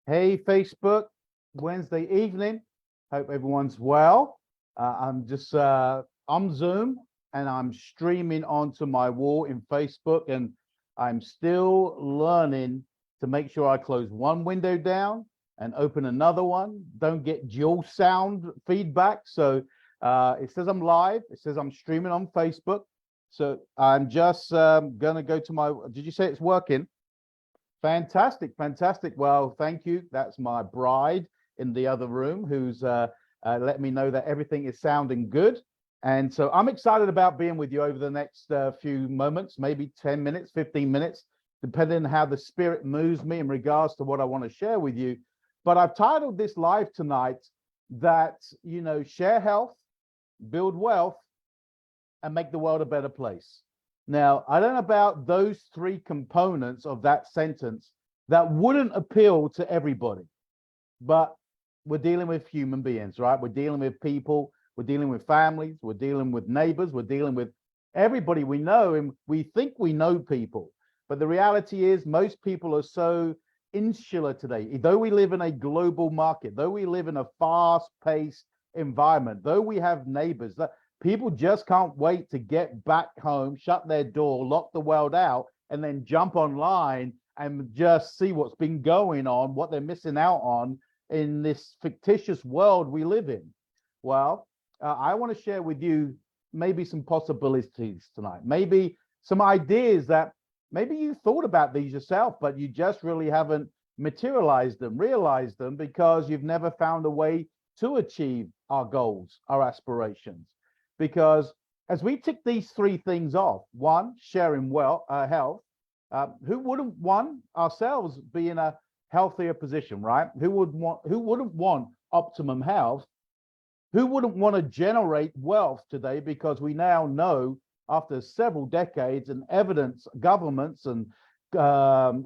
Hey, Facebook, Wednesday evening. Hope everyone's well. I'm just on Zoom and I'm streaming onto my wall in Facebook, and I'm still learning to make sure I close one window down and open another one. Don't get dual sound feedback. So it says I'm live. It says I'm streaming on Facebook. So I'm just gonna go to my. Did you say it's working? Fantastic, fantastic. Well, thank you. That's my bride in the other room who's let me know that everything is sounding good. And so I'm excited about being with you over the next few moments, maybe 10 minutes, 15 minutes, depending on how the spirit moves me in regards to what I want to share with you. But I've titled this live tonight that, share health, build wealth, and make the world a better place. Now, I don't know about those three components of that sentence that wouldn't appeal to everybody, but we're dealing with human beings, right? We're dealing with people, we're dealing with families, we're dealing with neighbors, we're dealing with everybody we know, and we think we know people. But the reality is most people are so insular today. Though we live in a global market, though we live in a fast-paced environment, though we have neighbors, that people just can't wait to get back home, shut their door, lock the world out, and then jump online and just see what's been going on, what they're missing out on in this fictitious world we live in. Well, I want to share with you maybe some possibilities tonight, maybe some ideas that maybe you thought about these yourself, but you just really haven't materialized them, realized them, because you've never found a way to achieve our goals, our aspirations. Because as we tick these three things off, one, sharing health, who wouldn't want ourselves be in a healthier position, right? Who wouldn't want optimum health? Who wouldn't want to generate wealth today? Because we now know, after several decades and evidence, governments and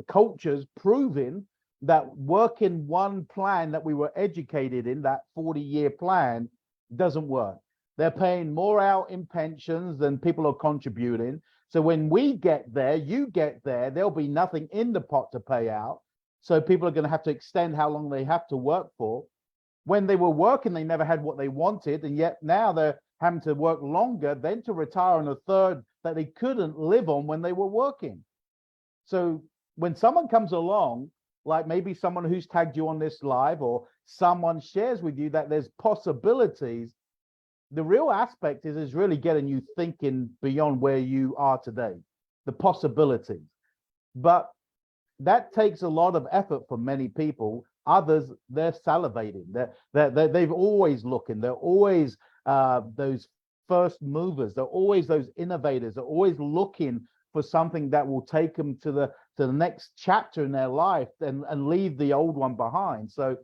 cultures proving that working one plan that we were educated in, that 40-year plan, doesn't work. They're paying more out in pensions than people are contributing. So when we get there, you get there, there'll be nothing in the pot to pay out. So people are going to have to extend how long they have to work for. When they were working, they never had what they wanted. And yet now they're having to work longer, then to retire on a third that they couldn't live on when they were working. So when someone comes along, like maybe someone who's tagged you on this live, or someone shares with you that there's possibilities, the real aspect is really getting you thinking beyond where you are today, the possibilities. But that takes a lot of effort for many people. Others, they're salivating. They've always looking. They're always those first movers. They're always those innovators. They're always looking for something that will take them to the next chapter in their life and leave the old one behind. So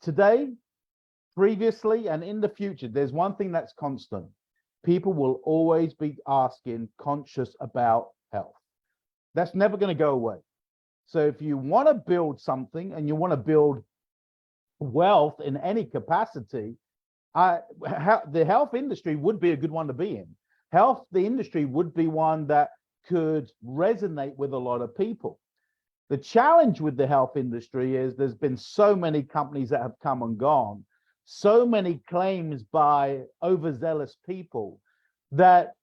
today, previously, and in the future, there's one thing that's constant. People will always be asking, conscious about health. That's never going to go away. So if you want to build something and you want to build wealth in any capacity, the health industry would be a good one to be in. The industry would be one that could resonate with a lot of people. The challenge with the health industry is there's been so many companies that have come and gone, so many claims by overzealous people, that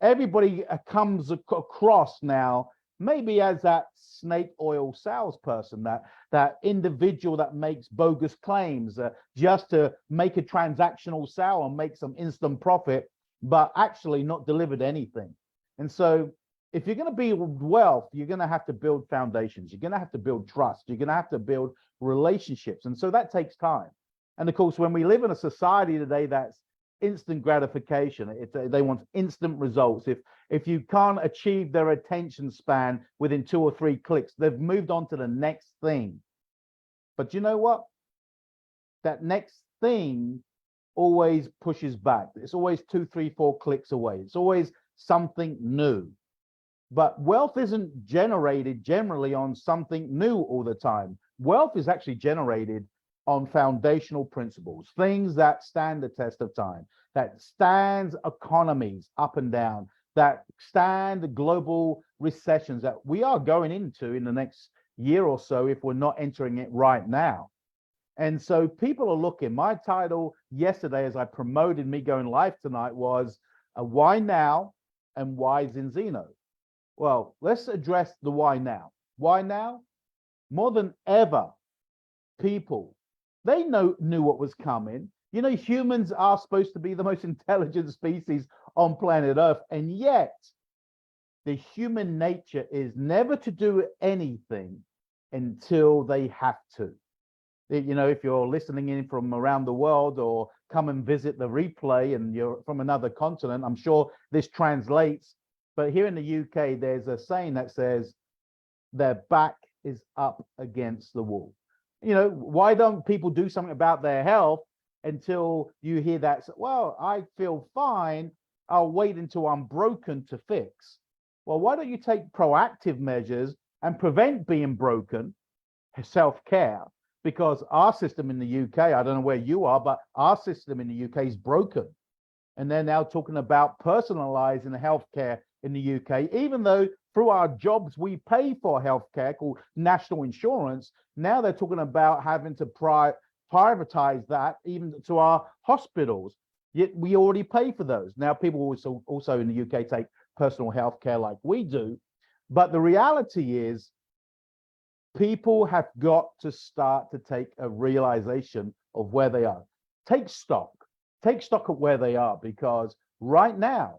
everybody comes across now maybe as that snake oil salesperson, that individual that makes bogus claims just to make a transactional sale and make some instant profit, but actually not delivered anything. And so if you're going to build wealth, you're going to have to build foundations. You're going to have to build trust. You're going to have to build relationships. And so that takes time. And of course, when we live in a society today that's instant gratification, they want instant results. If you can't achieve their attention span within 2 or 3 clicks, they've moved on to the next thing. But you know what? That next thing always pushes back. It's always 2, 3, 4 clicks away. It's always something new. But wealth isn't generated generally on something new all the time. Wealth is actually generated on foundational principles, things that stand the test of time, that stands economies up and down, that stand global recessions that we are going into in the next year or so if we're not entering it right now. And so people are looking. My title yesterday, as I promoted me going live tonight, was Why Now and Why Zinzino? Well, let's address the why now. Why now? More than ever, people, they knew what was coming. You know, humans are supposed to be the most intelligent species on planet Earth, and yet the human nature is never to do anything until they have to. You know, if you're listening in from around the world or come and visit the replay and you're from another continent, I'm sure this translates. But here in the UK, there's a saying that says their back is up against the wall. You know, why don't people do something about their health until you hear that? Well, I feel fine. I'll wait until I'm broken to fix. Well, why don't you take proactive measures and prevent being broken, self-care? Because our system in the UK, I don't know where you are, but our system in the UK is broken. And they're now talking about personalizing the healthcare in the UK, even though through our jobs we pay for healthcare called national insurance. Now they're talking about having to privatize that even to our hospitals. Yet we already pay for those. Now people also in the UK take personal healthcare like we do. But the reality is people have got to start to take a realization of where they are. Take stock of where they are, because right now,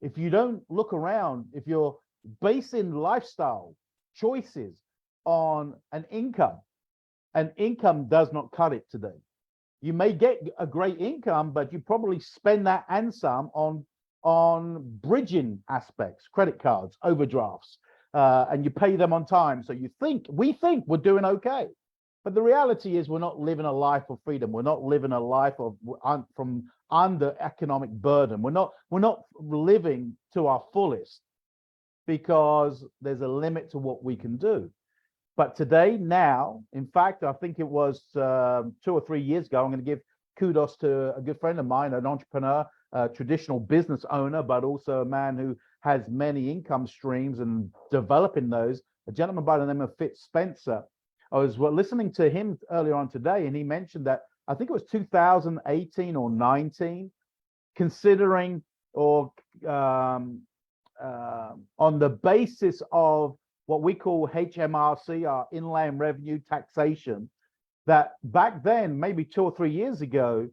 if you don't look around, if you're basing lifestyle choices on an income does not cut it today. You may get a great income, but you probably spend that and some on bridging aspects, credit cards, overdrafts, and you pay them on time. So we think we're doing okay. But the reality is we're not living a life of freedom. We're not living a life of from under economic burden. We're not living to our fullest, because there's a limit to what we can do. But today, now, in fact, I think it was 2 or 3 years ago, I'm going to give kudos to a good friend of mine, an entrepreneur, a traditional business owner, but also a man who has many income streams and developing those, a gentleman by the name of Fitz Spencer. I was listening to him earlier on today, and he mentioned that I think it was 2018 or 19, considering or on the basis of what we call HMRC, our inland revenue taxation, that back then, maybe 2 or 3 years ago,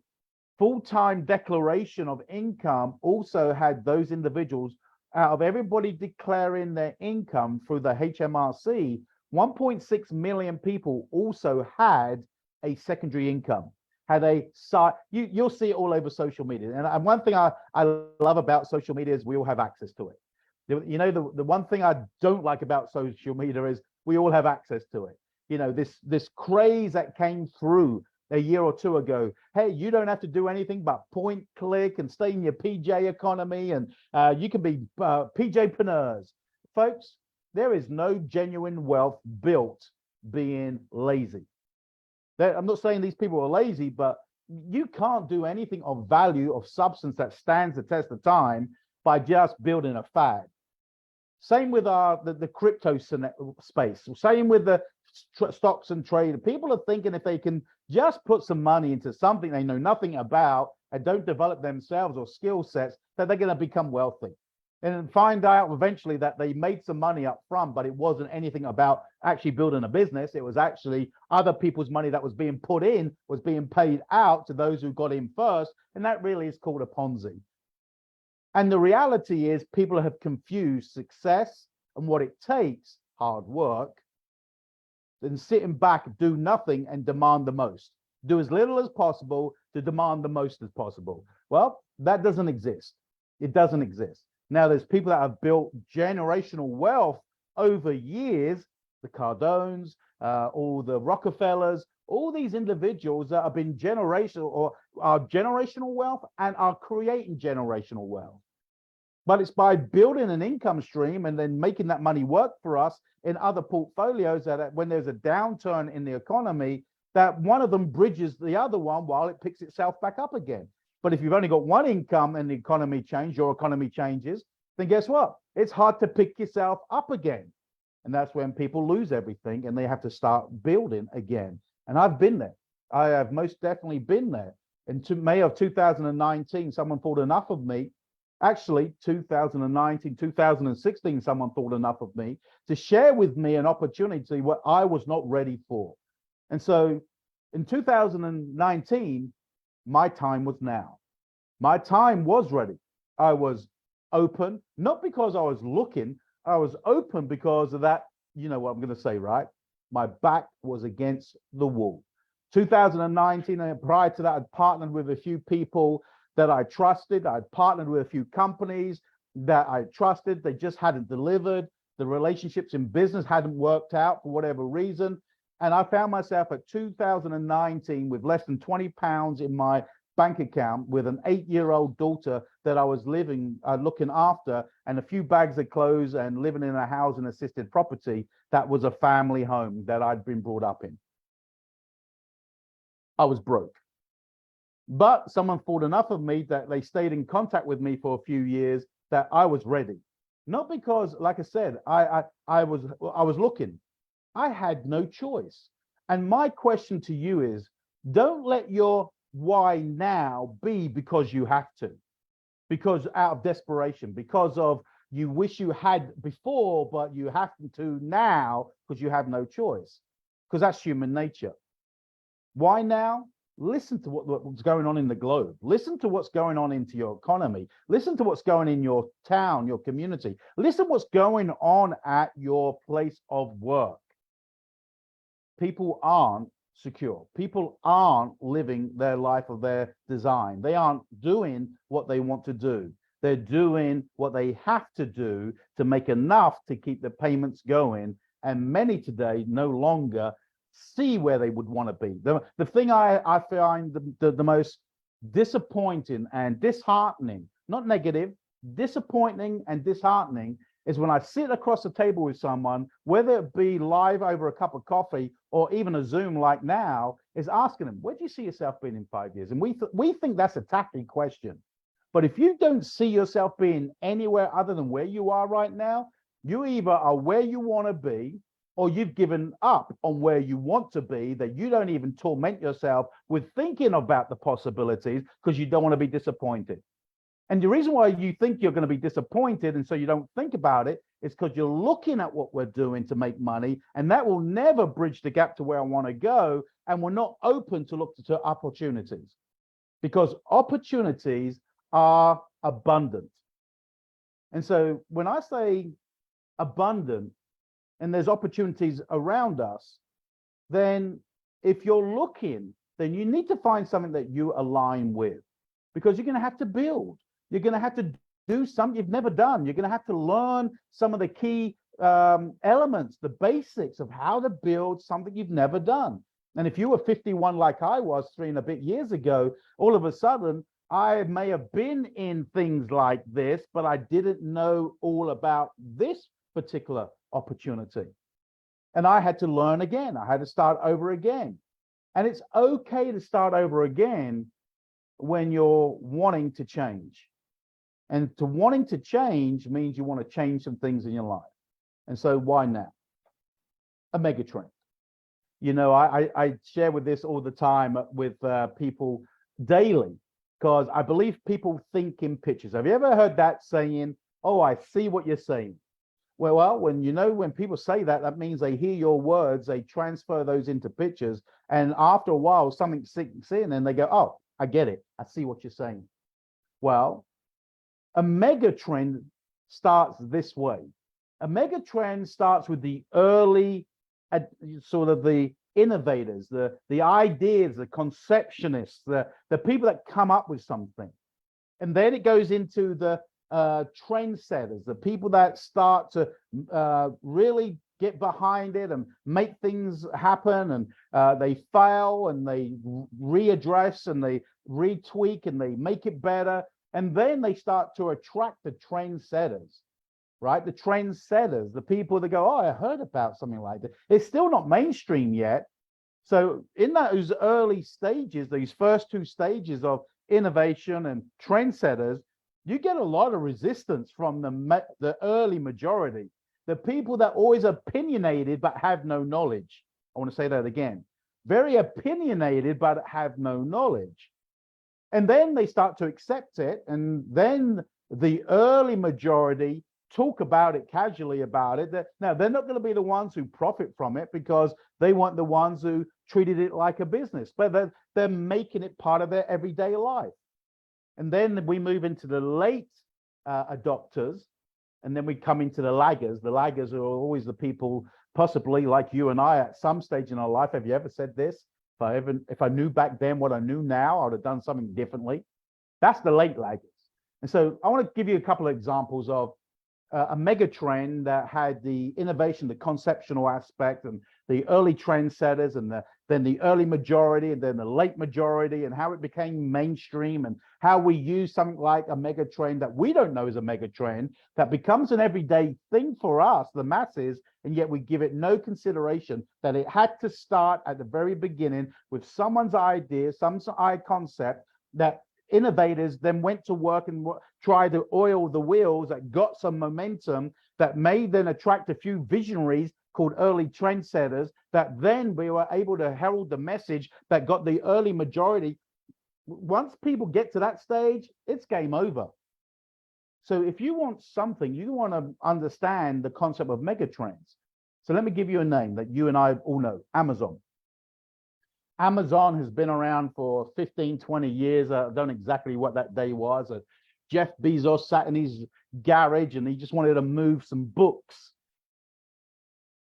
full-time declaration of income also had those individuals, out of everybody declaring their income through the HMRC, 1.6 million people also had a secondary income, had a side. You'll see it all over social media. And one thing I love about social media is we all have access to it. You know, the one thing I don't like about social media is we all have access to it. You know, this craze that came through a year or two ago. Hey, you don't have to do anything but point, click, and stay in your PJ economy, and you can be PJpreneurs. Folks, there is no genuine wealth built being lazy. I'm not saying these people are lazy, but you can't do anything of value, of substance that stands the test of time by just building a fad. Same with the crypto space. Same with the stocks and trade. People are thinking if they can just put some money into something they know nothing about and don't develop themselves or skill sets, that they're going to become wealthy. And find out eventually that they made some money up front, but it wasn't anything about actually building a business. It was actually other people's money that was being put in, was being paid out to those who got in first. And that really is called a Ponzi. And the reality is people have confused success and what it takes, hard work, than sitting back, do nothing and demand the most. Do as little as possible to demand the most as possible. Well, that doesn't exist. It doesn't exist. Now, there's people that have built generational wealth over years, the Cardones, all the Rockefellers, all these individuals that have been generational or are generational wealth and are creating generational wealth. But it's by building an income stream and then making that money work for us in other portfolios that when there's a downturn in the economy, that one of them bridges the other one while it picks itself back up again. But if you've only got one income and the economy changes, your economy changes, then guess what? It's hard to pick yourself up again. And that's when people lose everything and they have to start building again. And I've been there. I have most definitely been there. In May of 2019, someone thought enough of me. Actually, 2019, 2016, someone thought enough of me to share with me an opportunity what I was not ready for. And so in 2019, my time was now. My time was ready. I was open, not because I was looking, I was open because of that, you know what I'm going to say, right? My back was against the wall. 2019, and prior to that, I'd partnered with a few people that I trusted. I'd partnered with a few companies that I trusted. They just hadn't delivered. The relationships in business hadn't worked out for whatever reason. And I found myself at 2019 with less than 20 pounds in my bank account with an 8-year-old daughter that I was looking after, and a few bags of clothes, and living in a housing assisted property that was a family home that I'd been brought up in. I was broke. But someone thought enough of me that they stayed in contact with me for a few years that I was ready. Not because, like I said, I was looking. I had no choice. And my question to you is, don't let your why now be because you have to, because out of desperation, because of you wish you had before, but you have to now because you have no choice, because that's human nature. Why now? Listen to what's going on in the globe. Listen to what's going on into your economy. Listen to what's going in your town, your community. Listen what's going on at your place of work. People aren't secure. People aren't living their life of their design. They aren't doing what they want to do. They're doing what they have to do to make enough to keep the payments going. And many today no longer see where they would want to be. The thing I find the most disappointing and disheartening, not negative, disappointing and disheartening, is when I sit across the table with someone, whether it be live over a cup of coffee or even a Zoom like now, is asking them, where do you see yourself being in 5 years? And we think that's a tacky question. But if you don't see yourself being anywhere other than where you are right now, you either are where you want to be, or you've given up on where you want to be, that you don't even torment yourself with thinking about the possibilities because you don't want to be disappointed. And the reason why you think you're going to be disappointed and so you don't think about it is because you're looking at what we're doing to make money, and that will never bridge the gap to where I want to go, and we're not open to look to opportunities, because opportunities are abundant. And so when I say abundant and there's opportunities around us, then if you're looking, then you need to find something that you align with, because you're going to have to build. You're going to have to do something you've never done. You're going to have to learn some of the key elements, the basics of how to build something you've never done. And if you were 51 like I was 3 and a bit years ago, all of a sudden, I may have been in things like this, but I didn't know all about this particular opportunity. And I had to learn again. I had to start over again. And it's okay to start over again when you're wanting to change. And to wanting to change means you want to change some things in your life. And so why now? A mega trend. You know, I share with this all the time with people daily, because I believe people think in pictures. Have you ever heard that saying, oh, I see what you're saying? Well, when people say that, that means they hear your words, they transfer those into pictures. And after a while, something sinks in and they go, oh, I get it. I see what you're saying. Well, a mega trend starts this way. A mega trend starts with the early, sort of the innovators, the ideas, the conceptionists, the people that come up with something. And then it goes into the trendsetters, the people that start to really get behind it and make things happen, and they fail and they readdress and they retweak and they make it better. And then they start to attract the trendsetters, right? The trendsetters, the people that go, oh, I heard about something like that. It's still not mainstream yet. So in those early stages, these first two stages of innovation and trendsetters, you get a lot of resistance from the early majority, the people that are always opinionated but have no knowledge. I want to say that again. Very opinionated but have no knowledge. And then they start to accept it. And then the early majority talk about it casually about it. Now, they're not going to be the ones who profit from it because they want the ones who treated it like a business, but they're making it part of their everyday life. And then we move into the late adopters, and then we come into the laggers. The laggers are always the people, possibly like you and I at some stage in our life. Have you ever said this? If I knew back then what I knew now, I would have done something differently. That's the late laggers. And so I want to give you a couple of examples of a mega trend that had the innovation, the conceptual aspect, and the early trendsetters, and then the early majority, and then the late majority, and how it became mainstream, and how we use something like a mega trend that we don't know is a mega trend that becomes an everyday thing for us, the masses, and yet we give it no consideration that it had to start at the very beginning with someone's idea, some concept that innovators then went to work and try to oil the wheels that got some momentum that may then attract a few visionaries called early trendsetters that then we were able to herald the message that got the early majority. Once people get to that stage, it's game over. So if you want something, you want to understand the concept of mega trends. So let me give you a name that you and I all know, Amazon. Amazon has been around for 15, 20 years. I don't know exactly what that day was. Jeff Bezos sat in his garage and he just wanted to move some books.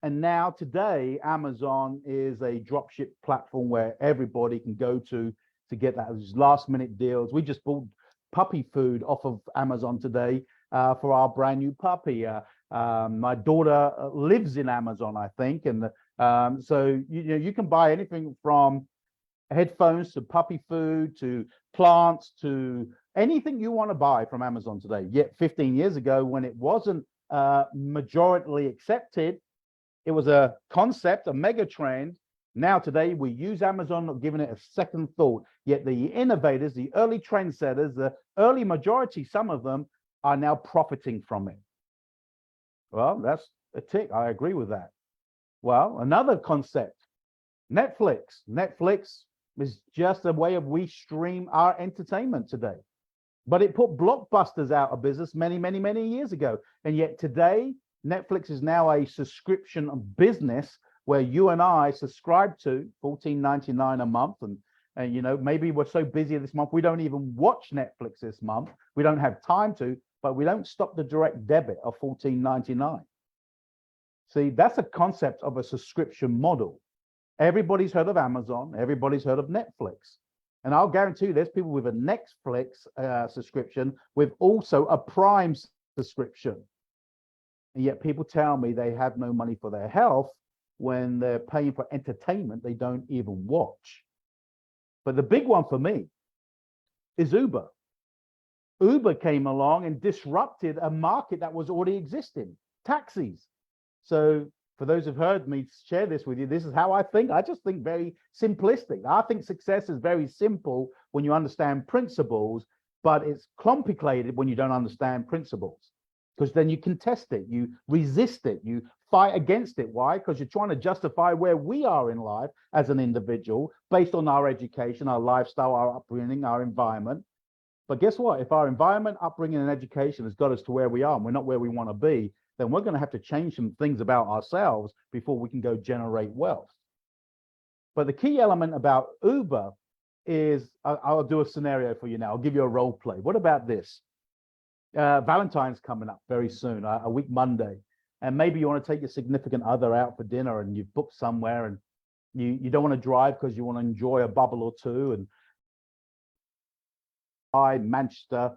And now today, Amazon is a dropship platform where everybody can go to get those last minute deals. We just bought puppy food off of Amazon today for our brand new puppy. My daughter lives in Amazon, I think. And so you can buy anything from headphones to puppy food to plants to anything you want to buy from Amazon today. Yet 15 years ago, when it wasn't majority accepted, it was a concept, a mega trend. Now today we use Amazon, not giving it a second thought. Yet the innovators, the early trendsetters, the early majority, some of them are now profiting from it. Well, that's a tick. I agree with that. Well, another concept, Netflix. Netflix is just a way of we stream our entertainment today. But it put blockbusters out of business many, many, many years ago. And yet today, Netflix is now a subscription business where you and I subscribe to $14.99 a month. And you know, maybe we're so busy this month, we don't even watch Netflix this month. We don't have time to, but we don't stop the direct debit of $14.99. See, that's a concept of a subscription model. Everybody's heard of Amazon. Everybody's heard of Netflix. And I'll guarantee you there's people with a Netflix subscription with also a Prime subscription. And yet people tell me they have no money for their health when they're paying for entertainment they don't even watch. But the big one for me is Uber. Uber came along and disrupted a market that was already existing, taxis. So for those who've heard me share this with you, this is how I think. I just think very simplistic. I think success is very simple when you understand principles, but it's complicated when you don't understand principles. Because then you contest it, you resist it, you fight against it. Why? Because you're trying to justify where we are in life as an individual based on our education, our lifestyle, our upbringing, our environment. But guess what? If our environment, upbringing, and education has got us to where we are and we're not where we want to be, then we're going to have to change some things about ourselves before we can go generate wealth. But the key element about Uber is, I'll do a scenario for you now. I'll give you a role play. What about this? Valentine's coming up very soon, a week Monday. And maybe you want to take your significant other out for dinner and you've booked somewhere and you don't want to drive because you want to enjoy a bubble or two. And Manchester,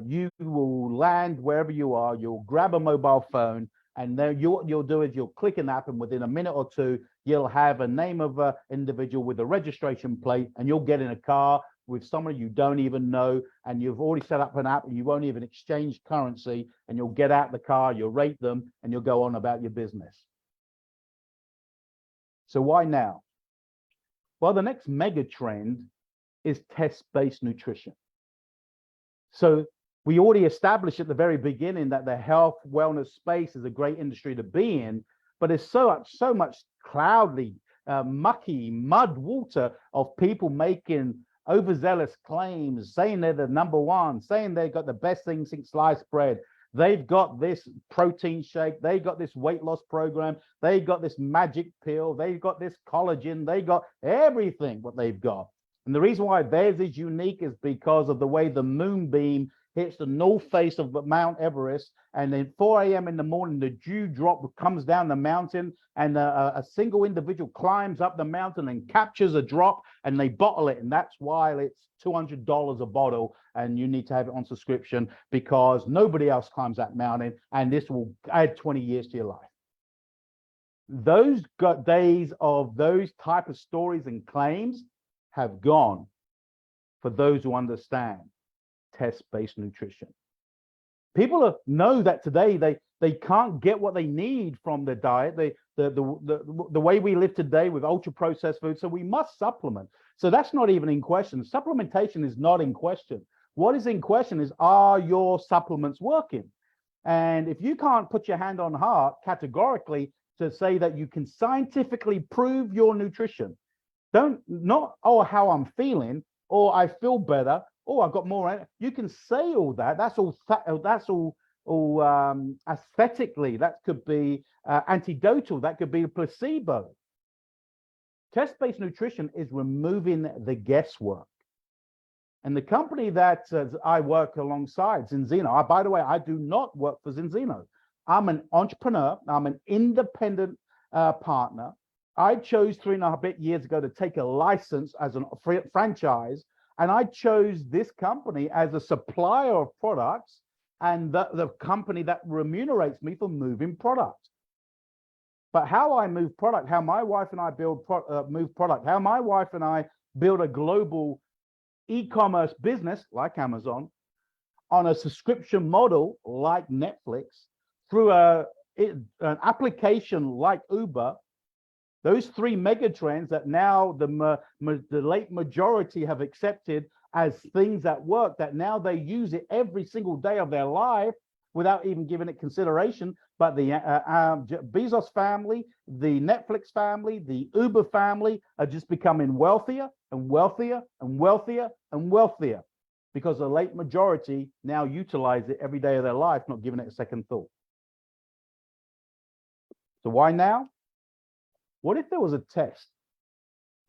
you will land wherever you are, you'll grab a mobile phone And then what you'll do is you'll click an app, and within a minute or two, you'll have a name of an individual with a registration plate, and you'll get in a car with someone you don't even know, and you've already set up an app, and you won't even exchange currency, and you'll get out the car, you'll rate them, and you'll go on about your business. So why now? Well, the next mega trend is test-based nutrition. So we already established at the very beginning that the health wellness space is a great industry to be in, but there's so much cloudy, mucky mud water of people making overzealous claims, saying they're the number one, saying they've got the best thing since sliced bread. They've got this protein shake, they got this weight loss program, they got this magic pill, they've got this collagen, they got everything what they've got. And the reason why theirs is unique is because of the way the moonbeam hits the north face of Mount Everest, and then 4 a.m. in the morning, the dew drop comes down the mountain, and a single individual climbs up the mountain and captures a drop, and they bottle it. And that's why it's $200 a bottle, and you need to have it on subscription because nobody else climbs that mountain, and this will add 20 years to your life. Those days of those type of stories and claims have gone for those who understand test-based nutrition. People know that today they can't get what they need from the diet, the way we live today with ultra-processed food, so we must supplement. So that's not even in question. Supplementation is not in question. What is in question is, are your supplements working? And if you can't put your hand on heart categorically to say that you can scientifically prove your nutrition, not, oh, how I'm feeling, or I feel better, or I've got more. You can say all that. That's all aesthetically. That could be antidotal. That could be a placebo. Test-based nutrition is removing the guesswork. And the company that I work alongside, Zinzino, by the way, I do not work for Zinzino. I'm an entrepreneur. I'm an independent partner. I chose 3.5 years ago to take a license as a franchise, and I chose this company as a supplier of products and the company that remunerates me for moving product. But how I move product, how my wife and I move product, how my wife and I build a global e-commerce business like Amazon on a subscription model like Netflix, through an application like Uber, those three mega trends that now the late majority have accepted as things that work, that now they use it every single day of their life without even giving it consideration. But the Bezos family, the Netflix family, the Uber family are just becoming wealthier and wealthier and wealthier and wealthier because the late majority now utilize it every day of their life, not giving it a second thought. So why now? What if there was a test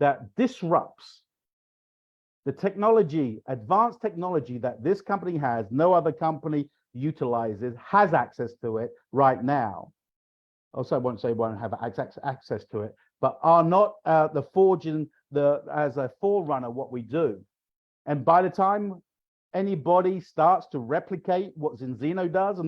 that disrupts the technology, advanced technology that this company has, no other company utilizes, has access to it right now? Also, I won't say won't have access to it, but are not the forging as a forerunner what we do. And by the time anybody starts to replicate what Zinzino does,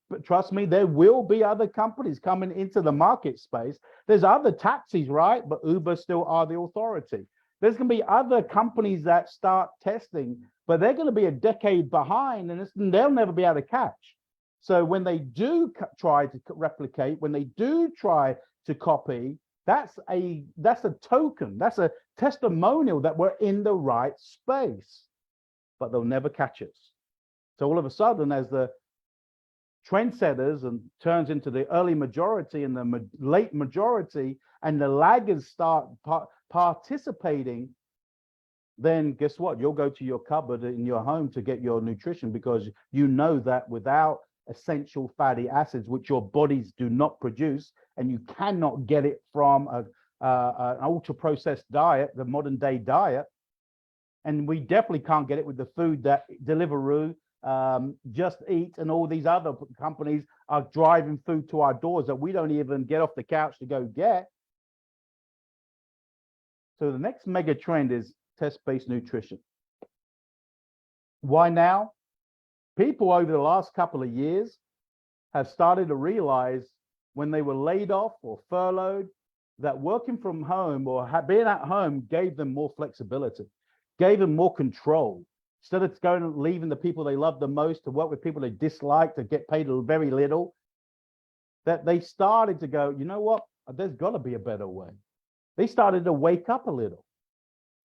but trust me, there will be other companies coming into the market space. There's other taxis, right? But Uber still are the authority. There's going to be other companies that start testing, but they're going to be a decade behind, and they'll never be able to catch. So when they do try to replicate, when they do try to copy, that's a token, that's a testimonial that we're in the right space, but they'll never catch us. So all of a sudden, as the trendsetters and turns into the early majority and the late majority, and the laggers start participating, then guess what? You'll go to your cupboard in your home to get your nutrition, because you know that without essential fatty acids, which your bodies do not produce, and you cannot get it from an ultra-processed diet, the modern day diet, and we definitely can't get it with the food that Deliveroo, Just Eat, and all these other companies are driving food to our doors that we don't even get off the couch to go get. So the next mega trend is test-based nutrition. Why now? People over the last couple of years have started to realize when they were laid off or furloughed, that working from home or being at home gave them more flexibility, gave them more control. Instead of going and leaving the people they love the most to work with people they dislike to get paid very little, that they started to go, you know what, there's got to be a better way. They started to wake up a little.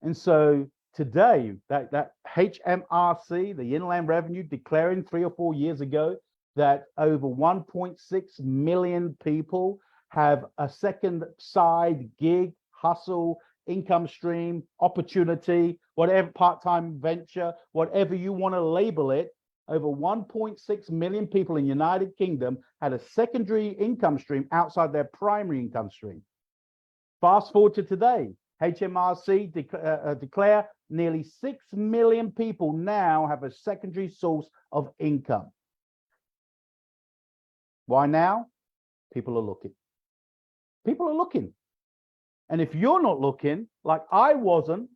And so today, that HMRC, the Inland Revenue, declaring 3 or 4 years ago that over 1.6 million people have a second side gig, hustle, income stream, opportunity, whatever, part-time venture, whatever you want to label it. Over 1.6 million people in the United Kingdom had a secondary income stream outside their primary income stream. Fast forward to today, HMRC declare nearly 6 million people now have a secondary source of income. Why now? People are looking. People are looking. And if you're not looking, like I wasn't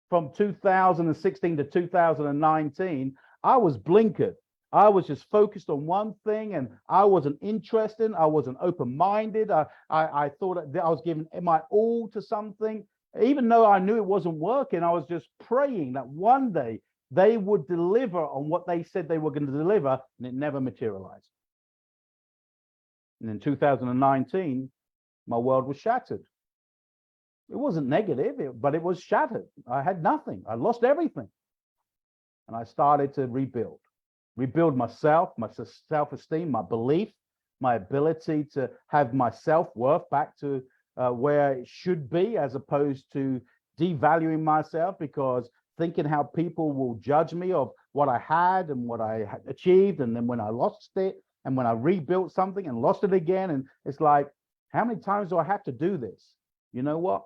from 2016 to 2019, I was blinkered. I was just focused on one thing and I wasn't interested. I wasn't open-minded. I thought that I was giving my all to something. Even though I knew it wasn't working, I was just praying that one day they would deliver on what they said they were going to deliver, and it never materialized. And in 2019, my world was shattered. It wasn't negative, but it was shattered. I had nothing. I lost everything. And I started to rebuild myself, my self-esteem, my belief, my ability to have my self-worth back to where it should be, as opposed to devaluing myself because thinking how people will judge me of what I had and what I had achieved. And then when I lost it and when I rebuilt something and lost it again, and it's like, how many times do I have to do this? You know what?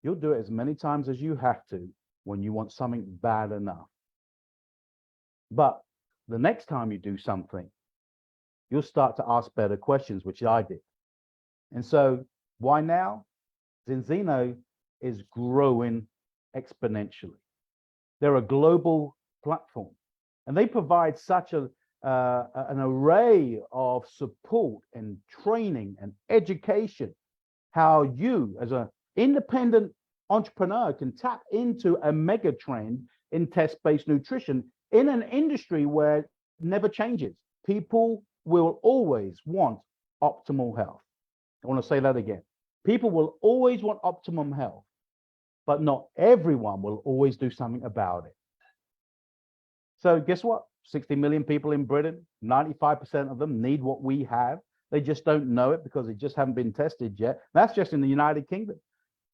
You'll do it as many times as you have to when you want something bad enough. But the next time you do something, you'll start to ask better questions, which I did. And so why now? Zinzino is growing exponentially. They're a global platform, and they provide such an array of support and training and education, how you as an independent entrepreneur can tap into a mega trend in test-based nutrition in an industry where it never changes. People will always want optimal health. I want to say that again. People will always want optimum health, but not everyone will always do something about it. So guess what? 60 million people in Britain, 95% of them need what we have. They just don't know it because they just haven't been tested yet. That's just in the United Kingdom.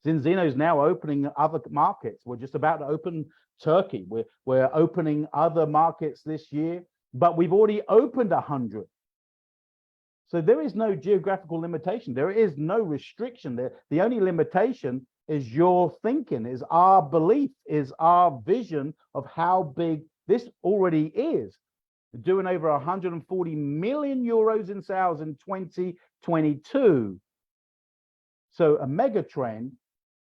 Zinzino is now opening other markets. We're just about to open Turkey. We're opening other markets this year, but we've already opened 100. So there is no geographical limitation. There is no restriction there. The only limitation is your thinking, is our belief, is our vision of how big this already is. Doing over 140 million euros in sales in 2022. So a mega trend,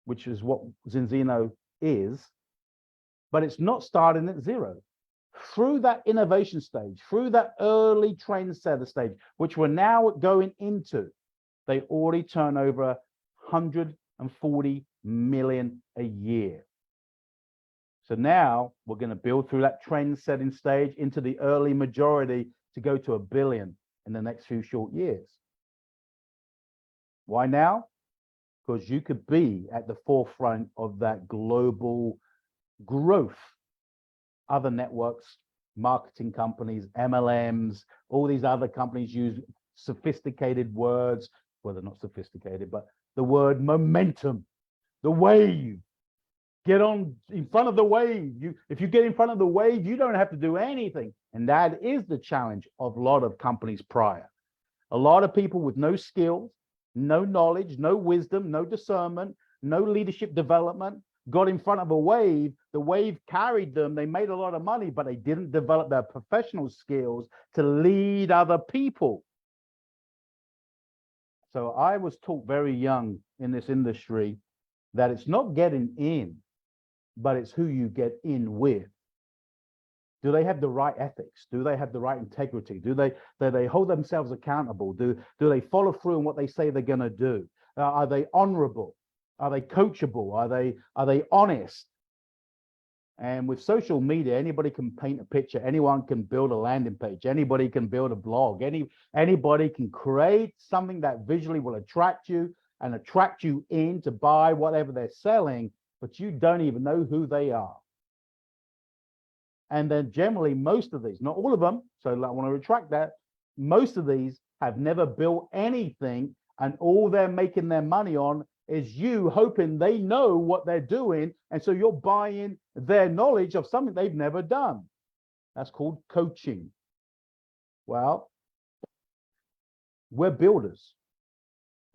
which is what Zinzino is, but it's not starting at zero. Through that innovation stage, through that early trendsetter stage, which we're now going into, they already turn over 140 million a year. So now we're going to build through that trend setting stage into the early majority to go to 1 billion in the next few short years. Why now? Because you could be at the forefront of that global growth. Other networks, marketing companies, MLMs, all these other companies use sophisticated words. Well, they're not sophisticated, but the word momentum, the wave. Get on in front of the wave. If you get in front of the wave, you don't have to do anything. And that is the challenge of a lot of companies prior. A lot of people with no skills, no knowledge, no wisdom, no discernment, no leadership development, got in front of a wave. The wave carried them. They made a lot of money, but they didn't develop their professional skills to lead other people. So I was taught very young in this industry that it's not getting in, but it's who you get in with. Do they have the right ethics? Do they have the right integrity? Do they hold themselves accountable? Do they follow through on what they say they're going to do? Are they honorable? Are they coachable? Are they honest? And with social media, anybody can paint a picture. Anyone can build a landing page. Anybody can build a blog. Anybody can create something that visually will attract you and attract you in to buy whatever they're selling, but you don't even know who they are. And then generally, most of these, not all of them, so I want to retract that, most of these have never built anything, and all they're making their money on is you hoping they know what they're doing, and so you're buying their knowledge of something they've never done. That's called coaching. Well, we're builders.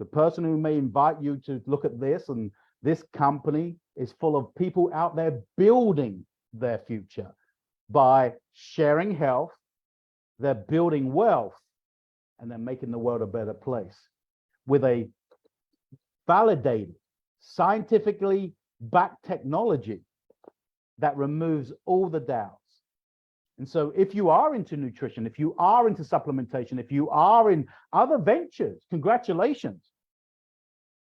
The person who may invite you to look at this, and this company is full of people out there building their future by sharing health. They're building wealth, and they're making the world a better place with a validated, scientifically backed technology that removes all the doubts. And so if you are into nutrition, if you are into supplementation, if you are in other ventures, congratulations.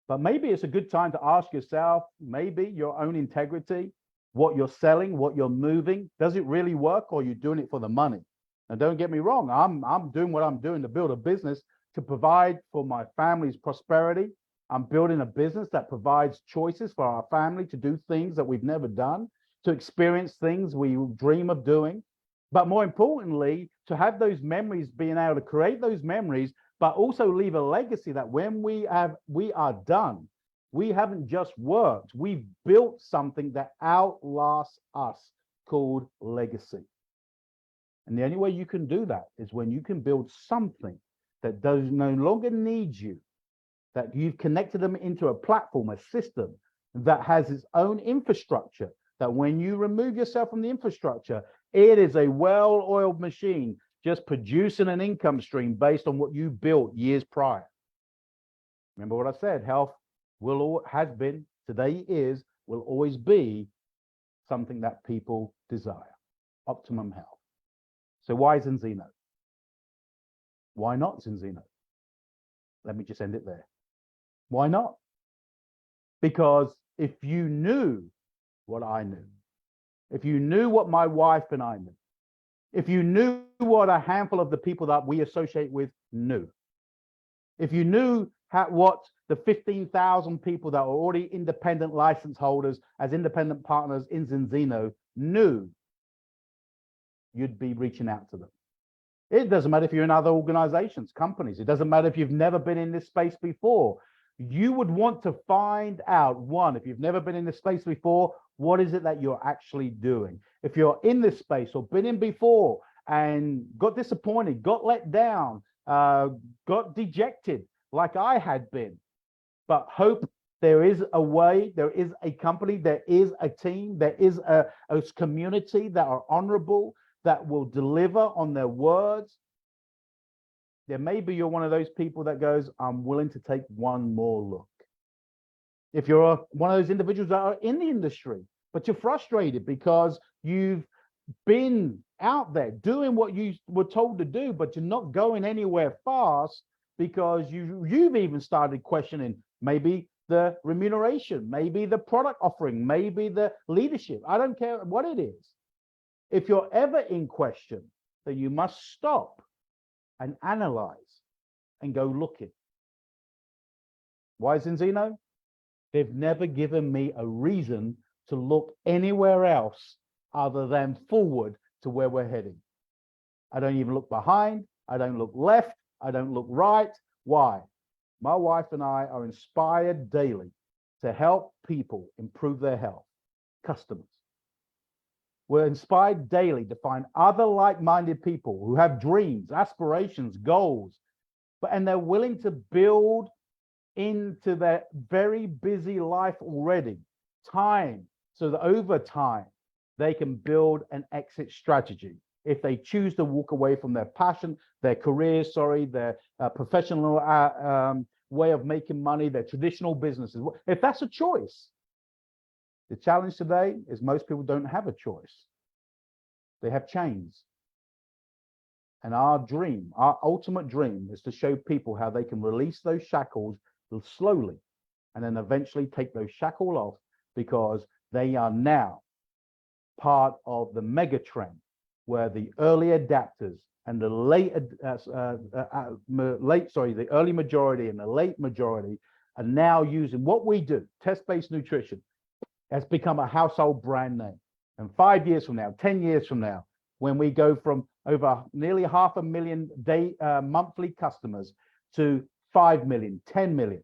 But maybe it's a good time to ask yourself, maybe your own integrity, what you're selling, what you're moving, does it really work, or are you doing it for the money? And don't get me wrong, I'm doing what I'm doing to build a business to provide for my family's prosperity. I'm building a business that provides choices for our family to do things that we've never done, to experience things we dream of doing. But more importantly, to have those memories, being able to create those memories, but also leave a legacy that when we are done, we haven't just worked, we've built something that outlasts us, called legacy. And the only way you can do that is when you can build something that does no longer need you, that you've connected them into a platform, a system that has its own infrastructure, that when you remove yourself from the infrastructure, it is a well-oiled machine just producing an income stream based on what you built years prior. Remember what I said, health has been, today is, will always be something that people desire, optimum health. So why Zinzino? Why not Zinzino? Let me just end it there. Why not? Because if you knew what I knew, if you knew what my wife and I knew, if you knew what a handful of the people that we associate with knew, if you knew what the 15,000 people that are already independent license holders as independent partners in Zinzino knew, you'd be reaching out to them. It doesn't matter if you're in other organizations, companies. It doesn't matter if you've never been in this space before. You would want to find out, one, if you've never been in this space before, what is it that you're actually doing? If you're in this space or been in before and got disappointed, got let down, got dejected like I had been, but hope there is a way, there is a company, there is a team, there is a community that are honorable, that will deliver on their words, then maybe you're one of those people that goes, I'm willing to take one more look. If you're one of those individuals that are in the industry, but you're frustrated because you've been out there doing what you were told to do, but you're not going anywhere fast because you've even started questioning maybe the remuneration, maybe the product offering, maybe the leadership. I don't care what it is. If you're ever in question, then you must stop and analyze and go looking. Why Zinzino? They've never given me a reason to look anywhere else other than forward to where we're heading. I don't even look behind. I don't look left. I don't look right. Why? My wife and I are inspired daily to help people improve their health, customers. We're inspired daily to find other like-minded people who have dreams, aspirations, goals, and they're willing to build into their very busy life already time, so that over time they can build an exit strategy. If they choose to walk away from their passion, their career, their professional way of making money, their traditional businesses, if that's a choice. The challenge today is most people don't have a choice. They have chains. And our dream, our ultimate dream, is to show people how they can release those shackles slowly and then eventually take those shackles off, because they are now part of the mega trend where the early adapters and the the early majority and the late majority are now using what we do. Test-based nutrition has become a household brand name. And 5 years from now, 10 years from now, when we go from over nearly 500,000 monthly customers to 5 million, 10 million,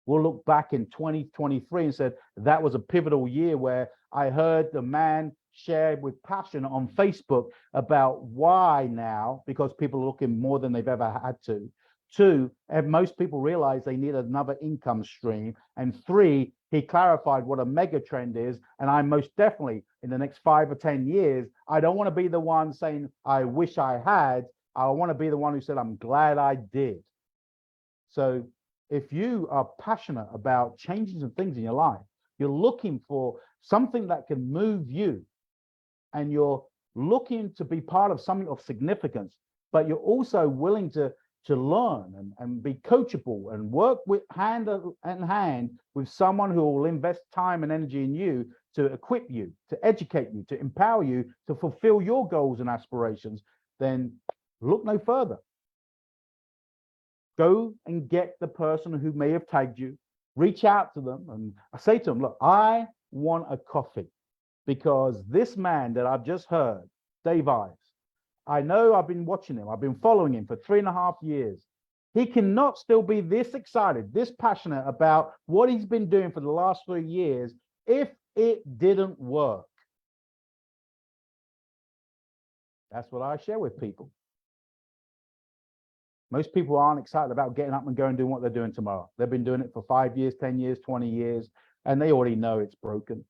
we'll look back in 2023 and said, that was a pivotal year where I heard the man share with passion on Facebook about why now, because people are looking more than they've ever had to. 2, and most people realize they need another income stream. And 3, he clarified what a mega trend is. And I most definitely, in the next 5 or 10 years, I don't want to be the one saying, I wish I had. I want to be the one who said, I'm glad I did. So if you are passionate about changing some things in your life, you're looking for something that can move you, and you're looking to be part of something of significance, but you're also willing to learn and be coachable and work with hand in hand with someone who will invest time and energy in you to equip you, to educate you, to empower you to fulfill your goals and aspirations, then look no further. Go and get the person who may have tagged you, reach out to them, and I say to them, look, I want a coffee, because this man that I've just heard, Dave Ives, I know I've been watching him. I've been following him for 3.5 years. He cannot still be this excited, this passionate about what he's been doing for the last 3 years if it didn't work. That's what I share with people. Most people aren't excited about getting up and going and doing what they're doing tomorrow. They've been doing it for 5 years, 10 years, 20 years, and they already know it's broken.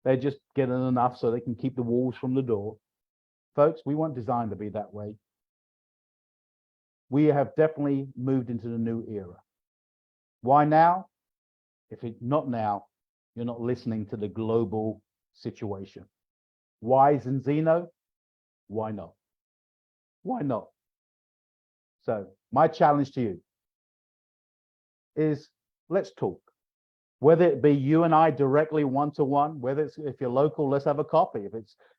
They're just getting enough so they can keep the wolves from the door. Folks, we weren't designed to be that way. We have definitely moved into the new era. Why now? If it's not now, you're not listening to the global situation. Wise and Zeno? Why not? Why not? So my challenge to you is, let's talk. Whether it be you and I directly one-to-one, whether it's, if you're local, let's have a coffee.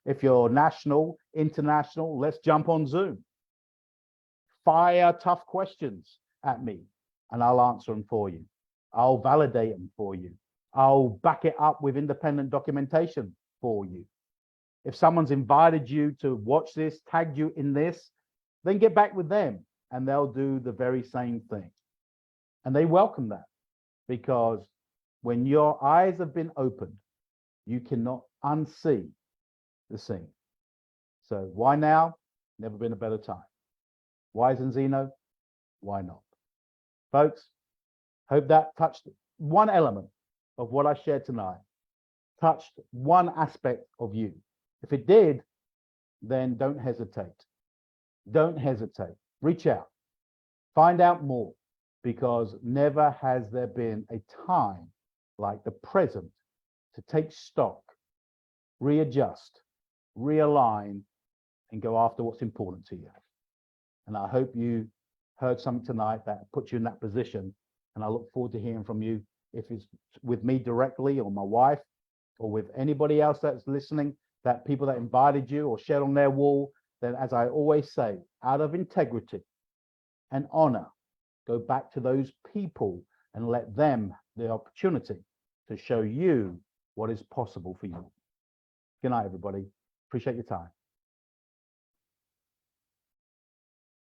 If you're national, international, let's jump on Zoom. Fire tough questions at me and I'll answer them for you. I'll validate them for you. I'll back it up with independent documentation for you. If someone's invited you to watch this, tagged you in this, then get back with them and they'll do the very same thing. And they welcome that, because when your eyes have been opened, you cannot unsee the scene. So why now? Never been a better time. Wise and Zeno? Why not? Folks, hope that touched one element of what I shared tonight, touched one aspect of you. If it did, then don't hesitate. Don't hesitate. Reach out. Find out more, because never has there been a time like the present to take stock, readjust, realign, and go after what's important to you. And I hope you heard something tonight that puts you in that position. And I look forward to hearing from you, if it's with me directly or my wife or with anybody else that's listening, that people that invited you or shared on their wall. Then, as I always say, out of integrity and honor, go back to those people and let them the opportunity to show you what is possible for you. Good night, everybody. Appreciate your time.